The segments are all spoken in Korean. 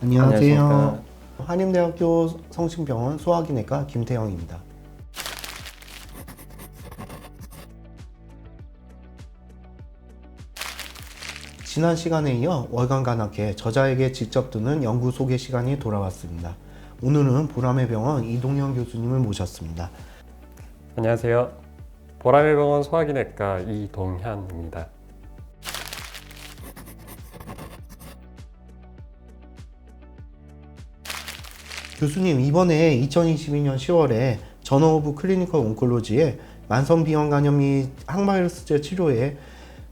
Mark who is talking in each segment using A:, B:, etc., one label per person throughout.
A: 안녕하세요. 한림대학교 성심병원 소화기내과 김태영입니다. 지난 시간에 이어 월간간학회 저자에게 직접 듣는 연구 소개 시간이 돌아왔습니다. 오늘은 보람의 병원 이동현 교수님을 모셨습니다.
B: 안녕하세요. 보람의 병원 소화기내과 이동현입니다.
A: 교수님, 이번에 2022년 10월에 저널 오브 클리니컬 온콜로지에 만성비형 간염 항바이러스제 치료에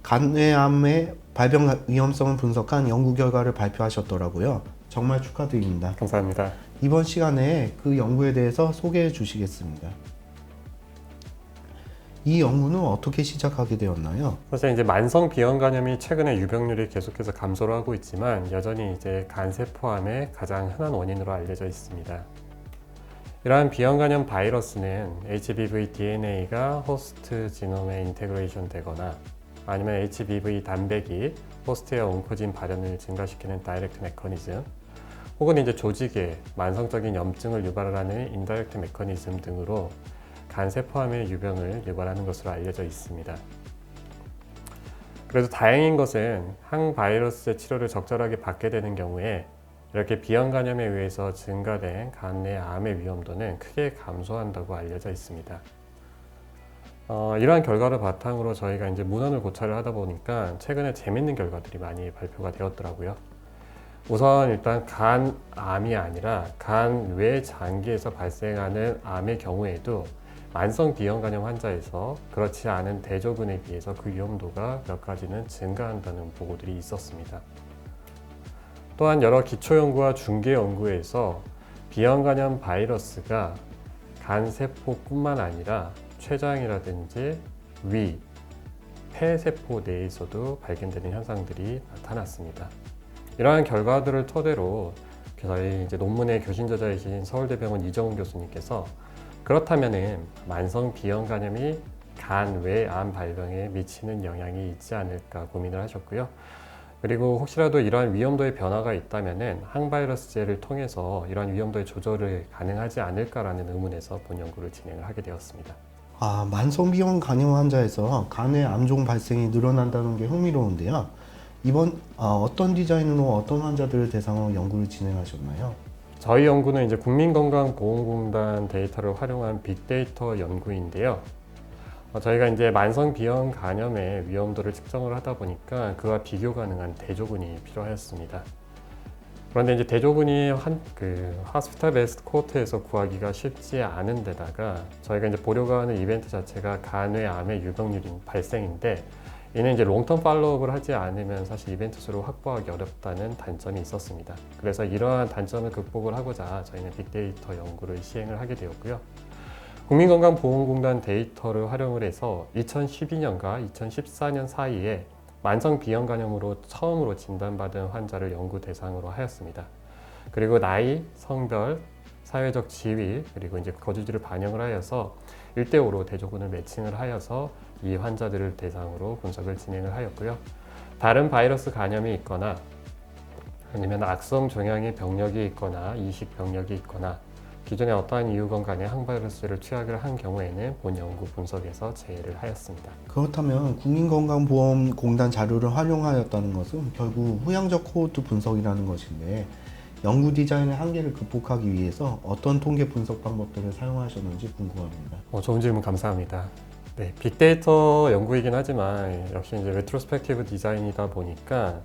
A: 간뇌암의 발병 위험성을 분석한 연구 결과를 발표하셨더라고요. 정말 축하드립니다.
B: 감사합니다.
A: 이번 시간에 그 연구에 대해서 소개해 주시겠습니다. 이 연구는 어떻게 시작하게 되었나요?
B: 사실 이제 만성 비형 간염이 최근에 유병률이 계속해서 감소를 하고 있지만 여전히 이제 간세포암의 가장 흔한 원인으로 알려져 있습니다. 이러한 비형 간염 바이러스는 HBV DNA가 호스트 지놈에 인테그레이션 되거나 아니면 HBV 단백이 호스트의 온코진 발현을 증가시키는 다이렉트 메커니즘, 혹은 이제 조직에 만성적인 염증을 유발하는 인다이렉트 메커니즘 등으로 간세포암의 유병을 유발하는 것으로 알려져 있습니다. 그래도 다행인 것은 항바이러스의 치료를 적절하게 받게 되는 경우에 이렇게 비형 간염에 의해서 증가된 간내 암의 위험도는 크게 감소한다고 알려져 있습니다. 이러한 결과를 바탕으로 저희가 이제 문헌을 고찰을 하다 보니까 최근에 재밌는 결과들이 많이 발표가 되었더라고요. 우선 일단 간암이 아니라 간 외 장기에서 발생하는 암의 경우에도 만성 비형 간염 환자에서 그렇지 않은 대조군에 비해서 그 위험도가 몇 가지는 증가한다는 보고들이 있었습니다. 또한 여러 기초 연구와 중계 연구에서 비형 간염 바이러스가 간세포뿐만 아니라 췌장이라든지 위, 폐세포 내에서도 발견되는 현상들이 나타났습니다. 이러한 결과들을 토대로 저희 이제 논문의 교신 저자이신 서울대병원 이정훈 교수님께서 그렇다면은 만성 비형 간염이 간 외 암 발병에 미치는 영향이 있지 않을까 고민을 하셨고요. 그리고 혹시라도 이러한 위험도의 변화가 있다면은 항바이러스제를 통해서 이러한 위험도의 조절을 가능하지 않을까라는 의문에서 본 연구를 진행을 하게 되었습니다.
A: 만성비형 간염 환자에서 간의 암종 발생이 늘어난다는 게 흥미로운데요. 이번 어떤 디자인으로 어떤 환자들을 대상으로 연구를 진행하셨나요?
B: 저희 연구는 이제 국민건강보험공단 데이터를 활용한 빅데이터 연구인데요. 저희가 이제 만성 비형 간염의 위험도를 측정을 하다 보니까 그와 비교 가능한 대조군이 필요하였습니다. 그런데 이제 대조군이 하스피탈 베스트 코호트에서 구하기가 쉽지 않은 데다가 저희가 이제 보려고 하는 이벤트 자체가 간외암의 유병률인 발생인데, 이는 이제 롱텀 팔로우업을 하지 않으면 사실 이벤트 수를 확보하기 어렵다는 단점이 있었습니다. 그래서 이러한 단점을 극복을 하고자 저희는 빅데이터 연구를 시행을 하게 되었고요. 국민건강보험공단 데이터를 활용을 해서 2012년과 2014년 사이에 만성 비형 간염으로 처음으로 진단받은 환자를 연구 대상으로 하였습니다. 그리고 나이, 성별, 사회적 지위, 그리고 이제 거주지를 반영을 하여서 1대5로 대조군을 매칭을 하여서 이 환자들을 대상으로 분석을 진행을 하였고요. 다른 바이러스 간염이 있거나 아니면 악성 종양의 병력이 있거나 이식 병력이 있거나 기존에 어떠한 이유건 간에 항바이러스를 투약을 한 경우에는 본 연구 분석에서 제외를 하였습니다.
A: 그렇다면 국민건강보험공단 자료를 활용하였다는 것은 결국 후향적 코호트 분석이라는 것인데, 연구 디자인의 한계를 극복하기 위해서 어떤 통계 분석 방법들을 사용하셨는지 궁금합니다.
B: 좋은 질문 감사합니다. 네, 빅데이터 연구이긴 하지만 역시 이제 레트로스펙티브 디자인이다 보니까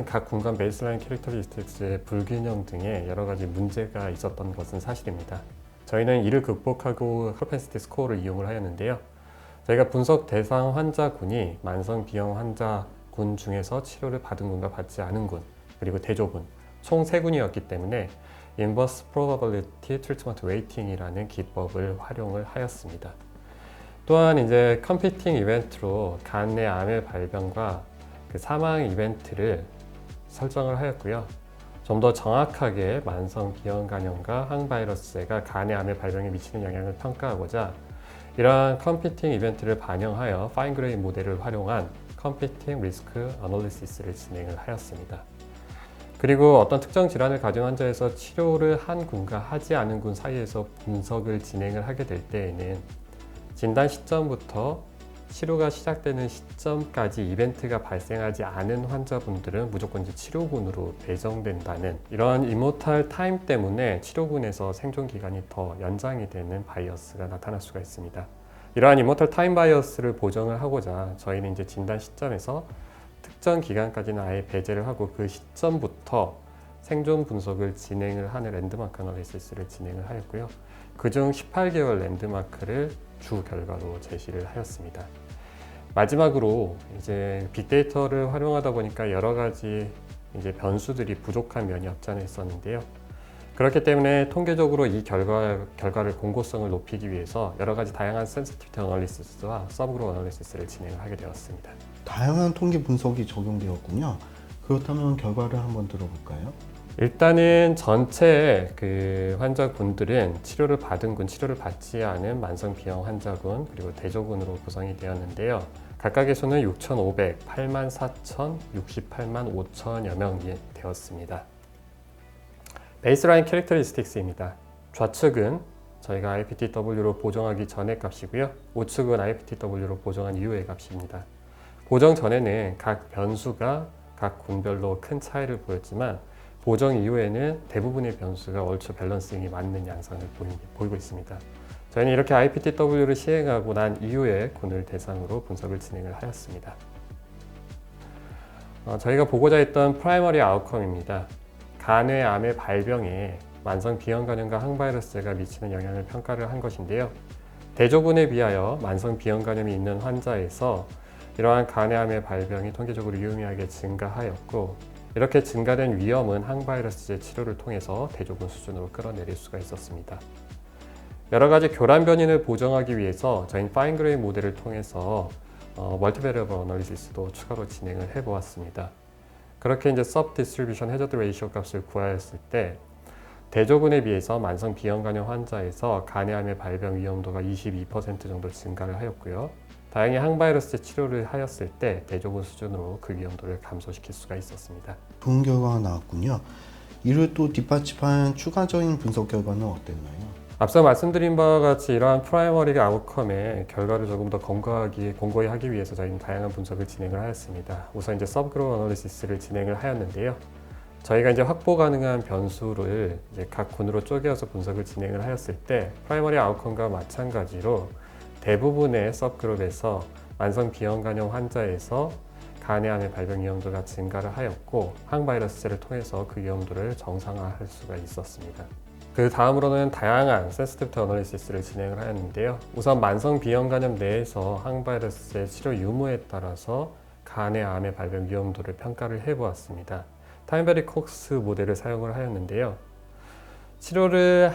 B: 각 공간 베이스라인 캐릭터리스틱스의 불균형 등의 여러 가지 문제가 있었던 것은 사실입니다. 저희는 이를 극복하고 프로펜시티 스코어를 이용을 하였는데요. 저희가 분석 대상 환자군이 만성 비형 환자군 중에서 치료를 받은 군과 받지 않은 군, 그리고 대조군 총 3군이었기 때문에 Inverse Probability Treatment Weighting이라는 기법을 활용을 하였습니다. 또한 이제 컴피팅 이벤트로 간내 암의 발병과 그 사망 이벤트를 설정을 하였고요. 좀 더 정확하게 만성 비형 간염과 항바이러스제가 간의 암의 발병에 미치는 영향을 평가하고자 이러한 컴피팅 이벤트를 반영하여 파인그레이 모델을 활용한 컴피팅 리스크 어널리시스를 진행을 하였습니다. 그리고 어떤 특정 질환을 가진 환자에서 치료를 한 군과 하지 않은 군 사이에서 분석을 진행을 하게 될 때에는 진단 시점부터 치료가 시작되는 시점까지 이벤트가 발생하지 않은 환자분들은 무조건 이제 치료군으로 배정된다는 이러한 이모탈 타임 때문에 치료군에서 생존 기간이 더 연장이 되는 바이어스가 나타날 수가 있습니다. 이러한 이모탈 타임 바이어스를 보정을 하고자 저희는 이제 진단 시점에서 특정 기간까지는 아예 배제를 하고 그 시점부터 생존 분석을 진행을 하는 랜드마크 어널리시스를 진행을 하였고요. 그중 18개월 랜드마크를 주 결과로 제시를 하였습니다. 마지막으로 이제 빅데이터를 활용하다 보니까 여러 가지 이제 변수들이 부족한 면이 없지 않아 있었는데요. 그렇기 때문에 통계적으로 이 결과를 공고성을 높이기 위해서 여러 가지 다양한 센시티비티 어널리시스와 서브그룹 어널리시스를 진행을 하게 되었습니다.
A: 다양한 통계 분석이 적용되었군요. 그렇다면 결과를 한번 들어볼까요?
B: 일단은 전체 그 환자군들은 치료를 받은 군, 치료를 받지 않은 만성 비형 환자군, 그리고 대조군으로 구성이 되었는데요. 각각의 수는 6,500, 84,000, 68만 5천여 명이 되었습니다. 베이스라인 캐릭터리스틱스입니다. 좌측은 저희가 IPTW로 보정하기 전의 값이고요. 우측은 IPTW로 보정한 이후의 값입니다. 보정 전에는 각 변수가 각 군별로 큰 차이를 보였지만 보정 이후에는 대부분의 변수가 얼추 밸런싱이 맞는 양상을 보이고 있습니다. 저희는 이렇게 IPTW를 시행하고 난 이후에 군을 대상으로 분석을 진행을 하였습니다. 저희가 보고자 했던 프라이머리 아웃컴입니다. 간의 암의 발병에 만성 비형 간염과 항바이러스제가 미치는 영향을 평가를 한 것인데요. 대조군에 비하여 만성 비형 간염이 있는 환자에서 이러한 간의 암의 발병이 통계적으로 유의미하게 증가하였고, 이렇게 증가된 위험은 항바이러스제 치료를 통해서 대조군 수준으로 끌어내릴 수가 있었습니다. 여러 가지 교란 변인을 보정하기 위해서 저희는 파인그레이 모델을 통해서 멀티베리어블 어널리시스도 추가로 진행을 해보았습니다. 그렇게 이제 서브 디스트리뷰션 해저드 레이시오 값을 구하였을 때 대조군에 비해서 만성 비형 간염 환자에서 간의 암의 발병 위험도가 22% 정도 증가를 하였고요. 다행히 항바이러스 치료를 하였을 때 대조군 수준으로 그 위험도를 감소시킬 수가 있었습니다.
A: 좋은 결과가 나왔군요. 이를 또 뒷받침한 추가적인 분석 결과는 어땠나요?
B: 앞서 말씀드린 바와 같이 이러한 프라이머리 아웃컴의 결과를 조금 더 공고히 하기 위해서 저희는 다양한 분석을 진행을 하였습니다. 우선 이제 서브그룹 어널리시스를 진행을 하였는데요. 저희가 이제 확보 가능한 변수를 이제 각 군으로 쪼개어서 분석을 진행을 하였을 때 프라이머리 아웃컴과 마찬가지로 대부분의 서브그룹에서 만성 비형 간염 환자에서 간의 암의 발병 위험도가 증가를 하였고 항바이러스제를 통해서 그 위험도를 정상화할 수가 있었습니다. 그 다음으로는 다양한 센시티비티 어널리시스를 진행을 하였는데요. 우선 만성 비형 간염 내에서 항바이러스제 치료 유무에 따라서 간의 암의 발병 위험도를 평가를 해보았습니다. 타임베리 콕스 모델을 사용을 하였는데요. 치료를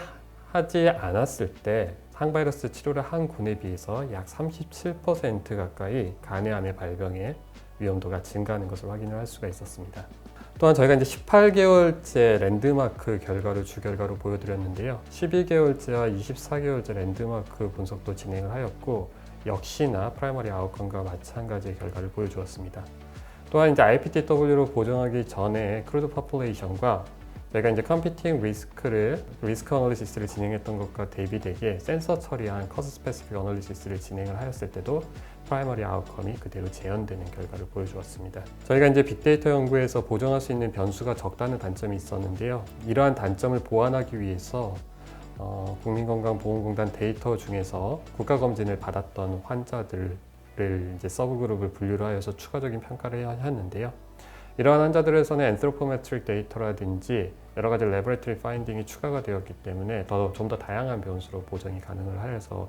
B: 하지 않았을 때 항바이러스 치료를 한 군에 비해서 약 37% 가까이 간의 암의 발병의 위험도가 증가하는 것을 확인을 할 수가 있었습니다. 또한 저희가 이제 18개월째 랜드마크 결과를 주결과로 보여드렸는데요. 12개월째와 24개월째 랜드마크 분석도 진행을 하였고 역시나 프라이머리 아웃컴과 마찬가지의 결과를 보여주었습니다. 또한 이제 IPTW로 보정하기 전에 크루드 포퓰레이션과 저희가 이제 컴피팅 리스크 어널리시스를 진행했던 것과 대비되게 센서 처리한 커스 스페시픽 어널리시스를 진행을 하였을 때도 프라이머리 아웃컴이 그대로 재현되는 결과를 보여주었습니다. 저희가 이제 빅데이터 연구에서 보정할 수 있는 변수가 적다는 단점이 있었는데요. 이러한 단점을 보완하기 위해서 국민건강보험공단 데이터 중에서 국가검진을 받았던 환자들을 이제 서브그룹을 분류를 하여서 추가적인 평가를 하였는데요. 이러한 환자들에서는 앤스로포메트릭 데이터라든지 여러 가지 레버레터리 파인딩이 추가가 되었기 때문에 좀 더 다양한 변수로 보정이 가능을 하여서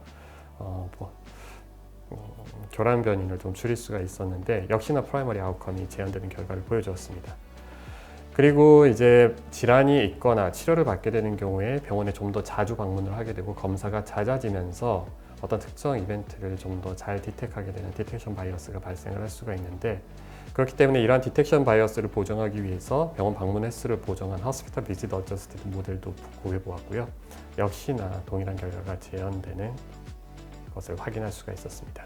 B: 교란 변인을 좀 줄일 수가 있었는데 역시나 프라이머리 아웃컴이 재현되는 결과를 보여주었습니다. 그리고 이제 질환이 있거나 치료를 받게 되는 경우에 병원에 좀 더 자주 방문을 하게 되고 검사가 잦아지면서 어떤 특정 이벤트를 좀 더 잘 디텍하게 되는 디텍션 바이어스가 발생을 할 수가 있는데 그렇기 때문에 이러한 디텍션 바이어스를 보정하기 위해서 병원 방문 횟수를 보정한 호스피탈 비짓 어저스티드 모델도 고해 보았고요. 역시나 동일한 결과가 재현되는 것을 확인할 수가 있었습니다.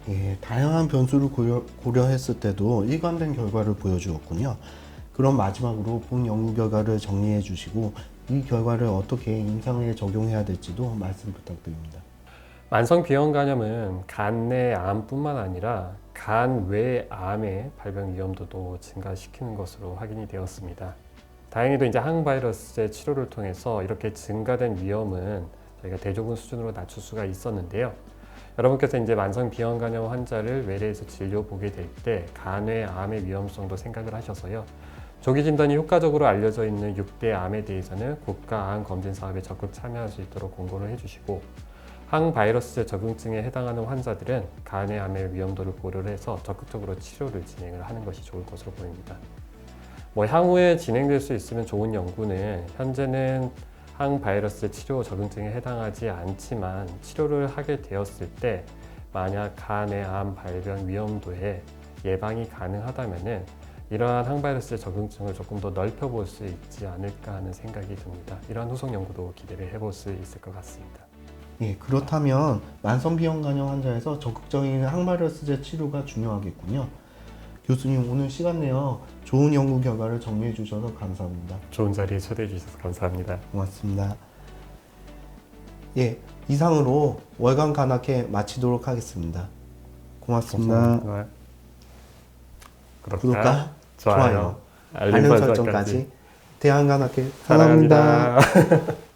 A: 예, 다양한 변수를 고려했을 때도 일관된 결과를 보여주었군요. 그럼 마지막으로 본 연구 결과를 정리해 주시고 이 결과를 어떻게 임상에 적용해야 될지도 말씀 부탁드립니다.
B: 만성 비형 간염은 간 내 암뿐만 아니라 간 외 암의 발병 위험도도 증가시키는 것으로 확인이 되었습니다. 다행히도 이제 항바이러스제 치료를 통해서 이렇게 증가된 위험은 저희가 대조군 수준으로 낮출 수가 있었는데요. 여러분께서 이제 만성 비형 간염 환자를 외래에서 진료 보게 될 때 간외 암의 위험성도 생각을 하셔서요. 조기 진단이 효과적으로 알려져 있는 6대 암에 대해서는 국가 암 검진 사업에 적극 참여할 수 있도록 공고를 해주시고 항바이러스제 적응증에 해당하는 환자들은 간의 암의 위험도를 고려를 해서 적극적으로 치료를 진행을 하는 것이 좋을 것으로 보입니다. 향후에 진행될 수 있으면 좋은 연구는 현재는 항바이러스 치료 적응증에 해당하지 않지만 치료를 하게 되었을 때 만약 간의 암 발병 위험도에 예방이 가능하다면은 이러한 항바이러스 적응증을 조금 더 넓혀볼 수 있지 않을까 하는 생각이 듭니다. 이러한 후속 연구도 기대를 해볼 수 있을 것 같습니다.
A: 예, 그렇다면 만성 비형 간염 환자에서 적극적인 항바이러스제 치료가 중요하겠군요. 교수님 오늘 시간 내어 좋은 연구 결과를 정리해 주셔서 감사합니다.
B: 좋은 자리에 초대해 주셔서 감사합니다.
A: 고맙습니다. 예, 이상으로 월간 간학회 마치도록 하겠습니다. 고맙습니다.
B: 감사합니다.
A: 구독과 좋아요,
B: 알림
A: 알림
B: 설정까지
A: 설정까지 대한간학회 사랑합니다.
B: 사랑합니다.